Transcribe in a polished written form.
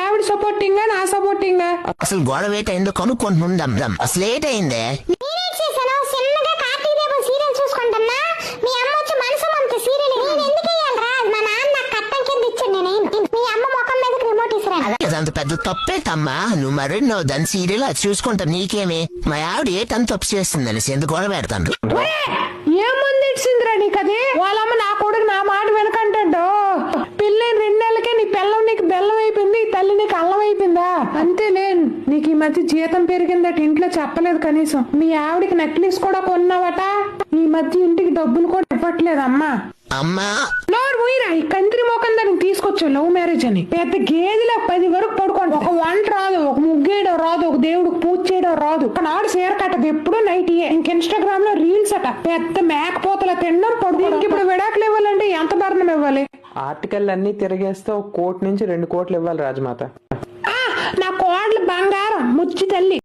ఆవిడ సపోర్టింగా నా సపోర్టింగా? అసలు గొడవ ఏటైందో కనుక్కుంటుందాం. అసలు ఏటైందే? అంత పెద్ద తప్పేటమ్మా. నువ్వు మరెన్నో దాని సీరియల్ అది చూసుకుంటా నీకేమి. మా ఆవిడ ఏటంత తప్పు చేస్తుందని ఎందుకు గొడవ పెడతాను? ఏముంది ఇచ్చిందిరా నీకది? వాళ్ళమ్మ నా కొడుకు నా మాట వెనకంటాడు. పిల్లని 2 నెలలకే నీ పిల్లం నీకు బెల్లం అయిపోయింది, తల్లి నీకు అల్లం అయిపోయిందా? అంతేలే. నీకు ఈ మధ్య జీతం పెరిగిందట, ఇంట్లో చెప్పలేదు కనీసం. మీ ఆవిడికి నెక్లెస్ కూడా కొన్నావట. ఈ మధ్య ఇంటికి డబ్బులు కూడా ఇవ్వట్లేదు అమ్మా. అమ్మా ఈ కంత్రి మోకం దానికి తీసుకొచ్చా లవ్ మ్యారేజ్ అని. పెద్ద గేదెలా 10 వరకు పడుకోండి. ఒక వంట రాదు, ఒక ముగ్గేయడం రాదు, ఒక దేవుడికి పూజ చేయడం రాదు. నాడు చీర కట్టదు, ఎప్పుడు నైట్ ఇంక ఇన్స్టాగ్రామ్ లో రీల్స్ అట. పెద్ద మేకపోతల తినడం పడుకోవడం. ఇప్పుడు విడాకులు ఇవ్వాలంటే ఎంత భరణం ఇవ్వాలి? ఆర్టికల్ అన్ని తిరిగేస్తే 1 కోటి నుంచి 2 కోట్లు ఇవ్వాలి రాజమాత. నా కోడలు బంగారం ముచ్చి తల్లి.